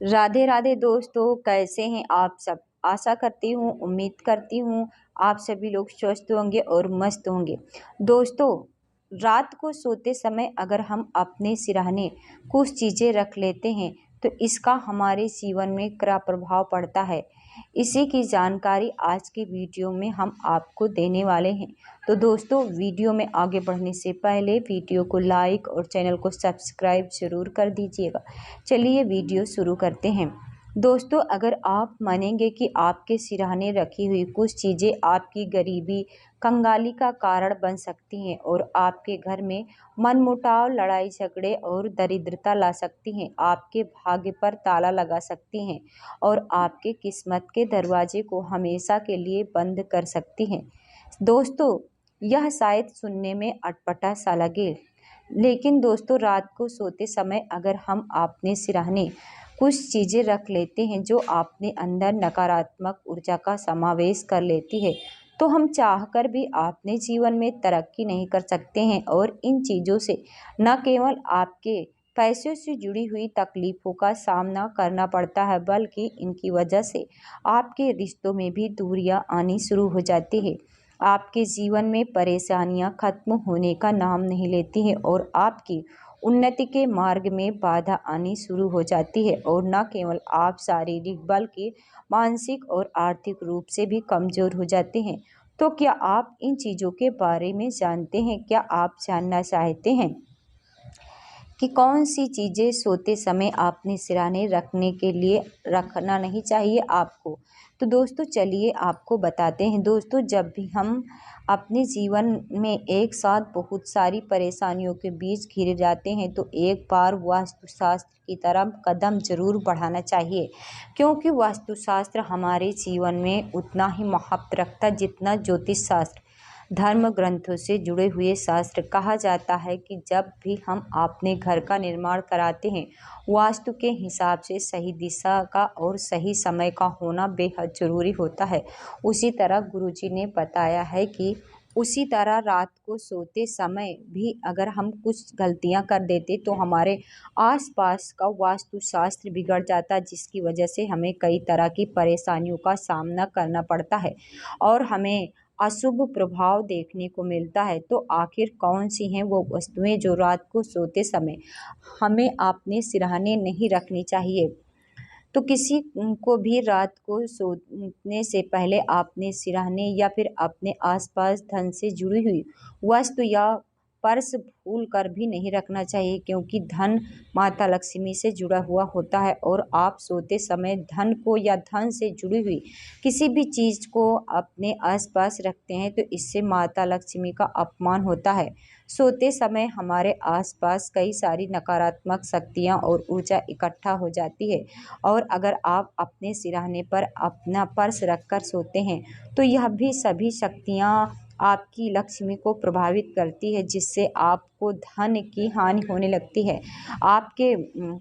राधे राधे दोस्तों, कैसे हैं आप सब। आशा करती हूँ, उम्मीद करती हूँ आप सभी लोग स्वस्थ होंगे और मस्त होंगे। दोस्तों, रात को सोते समय अगर हम अपने सिरहाने कुछ चीज़ें रख लेते हैं तो इसका हमारे जीवन में क्या प्रभाव पड़ता है, इसी की जानकारी आज की वीडियो में हम आपको देने वाले हैं। तो दोस्तों, वीडियो में आगे बढ़ने से पहले वीडियो को लाइक और चैनल को सब्सक्राइब ज़रूर कर दीजिएगा। चलिए वीडियो शुरू करते हैं। दोस्तों, अगर आप मानेंगे कि आपके सिरहाने रखी हुई कुछ चीज़ें आपकी गरीबी, कंगाली का कारण बन सकती हैं और आपके घर में मनमुटाव, लड़ाई झगड़े और दरिद्रता ला सकती हैं, आपके भाग्य पर ताला लगा सकती हैं और आपके किस्मत के दरवाजे को हमेशा के लिए बंद कर सकती हैं। दोस्तों, यह शायद सुनने में अटपटा सा लगे, लेकिन दोस्तों, रात को सोते समय अगर हम अपने सिरहाने कुछ चीज़ें रख लेते हैं जो अपने अंदर नकारात्मक ऊर्जा का समावेश कर लेती है, तो हम चाहकर भी अपने जीवन में तरक्की नहीं कर सकते हैं। और इन चीज़ों से न केवल आपके पैसों से जुड़ी हुई तकलीफ़ों का सामना करना पड़ता है, बल्कि इनकी वजह से आपके रिश्तों में भी दूरियां आनी शुरू हो जाती है। आपके जीवन में परेशानियां खत्म होने का नाम नहीं लेती हैं और आपकी उन्नति के मार्ग में बाधा आनी शुरू हो जाती है। और न केवल आप शारीरिक बल्कि मानसिक और आर्थिक रूप से भी कमज़ोर हो जाते हैं। तो क्या आप इन चीज़ों के बारे में जानते हैं? क्या आप जानना चाहते हैं कि कौन सी चीज़ें सोते समय अपने सिरहाने रखने के लिए रखना नहीं चाहिए आपको? तो दोस्तों, चलिए आपको बताते हैं। दोस्तों, जब भी हम अपने जीवन में एक साथ बहुत सारी परेशानियों के बीच घिरे जाते हैं तो एक बार वास्तुशास्त्र की तरफ कदम ज़रूर बढ़ाना चाहिए, क्योंकि वास्तुशास्त्र हमारे जीवन में उतना ही महत्व रखता है जितना ज्योतिष शास्त्र। धर्म ग्रंथों से जुड़े हुए शास्त्र कहा जाता है कि जब भी हम अपने घर का निर्माण कराते हैं, वास्तु के हिसाब से सही दिशा का और सही समय का होना बेहद ज़रूरी होता है। उसी तरह गुरुजी ने बताया है कि उसी तरह रात को सोते समय भी अगर हम कुछ गलतियां कर देते तो हमारे आसपास का वास्तुशास्त्र बिगड़ जाता, जिसकी वजह से हमें कई तरह की परेशानियों का सामना करना पड़ता है और हमें अशुभ प्रभाव देखने को मिलता है। तो आखिर कौन सी हैं वो वस्तुएं जो रात को सोते समय हमें अपने सिरहाने नहीं रखनी चाहिए? तो किसी को भी रात को सोने से पहले अपने सिरहाने या फिर अपने आसपास धन से जुड़ी हुई वस्तु या पर्स भूल कर भी नहीं रखना चाहिए, क्योंकि धन माता लक्ष्मी से जुड़ा हुआ होता है और आप सोते समय धन को या धन से जुड़ी हुई किसी भी चीज़ को अपने आसपास रखते हैं तो इससे माता लक्ष्मी का अपमान होता है। सोते समय हमारे आसपास कई सारी नकारात्मक शक्तियाँ और ऊर्जा इकट्ठा हो जाती है और अगर आप अपने सिरहाने पर अपना पर्स रखकर सोते हैं तो यह भी सभी शक्तियाँ आपकी लक्ष्मी को प्रभावित करती है, जिससे आपको धन की हानि होने लगती है, आपके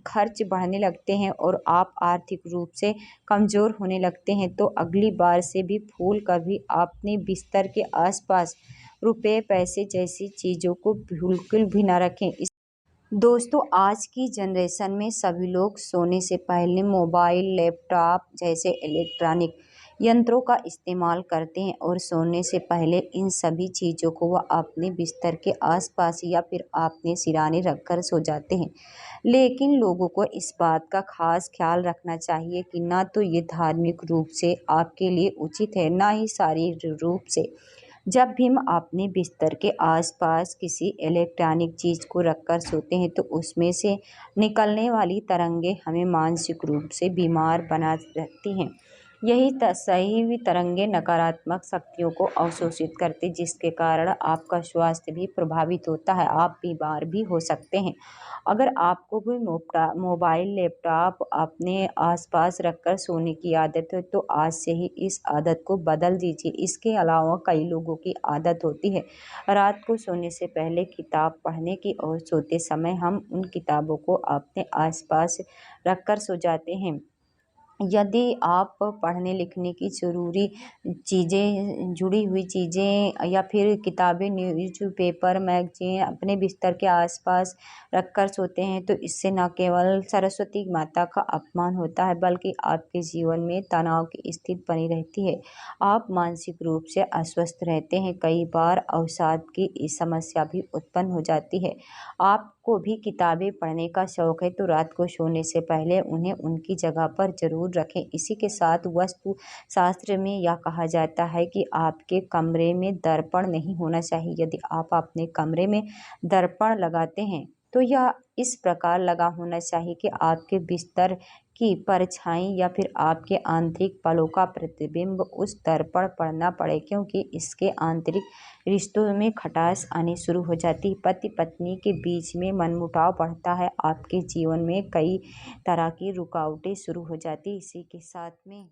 खर्च बढ़ने लगते हैं और आप आर्थिक रूप से कमज़ोर होने लगते हैं। तो अगली बार से भी भूल कर भी अपने बिस्तर के आसपास रुपए, पैसे जैसी चीज़ों को बिल्कुल भी ना रखें। दोस्तों, आज की जनरेशन में सभी लोग सोने से पहले मोबाइल, लैपटॉप जैसे इलेक्ट्रॉनिक यंत्रों का इस्तेमाल करते हैं और सोने से पहले इन सभी चीज़ों को वह अपने बिस्तर के आसपास या फिर अपने सिरहाने रखकर सो जाते हैं। लेकिन लोगों को इस बात का खास ख्याल रखना चाहिए कि ना तो ये धार्मिक रूप से आपके लिए उचित है, ना ही शारीरिक रूप से। जब भी हम अपने बिस्तर के आसपास किसी इलेक्ट्रॉनिक चीज़ को रखकर सोते हैं तो उसमें से निकलने वाली तरंगें हमें मानसिक रूप से बीमार बना रखती हैं। यही सही हुई तरंगें नकारात्मक शक्तियों को अवशोषित करती, जिसके कारण आपका स्वास्थ्य भी प्रभावित होता है, आप बीमार भी हो सकते हैं। अगर आपको कोई मोबाइल, लैपटॉप अपने आसपास रखकर सोने की आदत है तो आज से ही इस आदत को बदल दीजिए। इसके अलावा कई लोगों की आदत होती है रात को सोने से पहले किताब पढ़ने की और सोते समय हम उन किताबों को अपने आसपास रखकर सो जाते हैं। यदि आप पढ़ने लिखने की ज़रूरी चीज़ें, जुड़ी हुई चीज़ें या फिर किताबें, न्यूज़पेपर, मैगज़ीन अपने बिस्तर के आस-पास रख कर सोते हैं, तो इससे न केवल सरस्वती माता का अपमान होता है, बल्कि आपके जीवन में तनाव की स्थिति बनी रहती है। आप मानसिक रूप से अस्वस्थ रहते हैं, कई बार अवसाद की समस्या भी उत्पन्न हो जाती है। आपको भी किताबें पढ़ने का शौक है, तो रात को सोने से पहले उन्हें उनकी जगह पर ज़रूर रखें। इसी के साथ वास्तु शास्त्र में यह कहा जाता है कि आपके कमरे में दर्पण नहीं होना चाहिए। यदि आप अपने कमरे में दर्पण लगाते हैं, तो यह इस प्रकार लगा होना चाहिए कि आपके बिस्तर की परछाई या फिर आपके आंतरिक पलों का प्रतिबिंब उस दर्पण पर न पड़े, क्योंकि इसके आंतरिक रिश्तों में खटास आनी शुरू हो जाती है। पति पत्नी के बीच में मनमुटाव बढ़ता है, आपके जीवन में कई तरह की रुकावटें शुरू हो जाती है। इसी के साथ में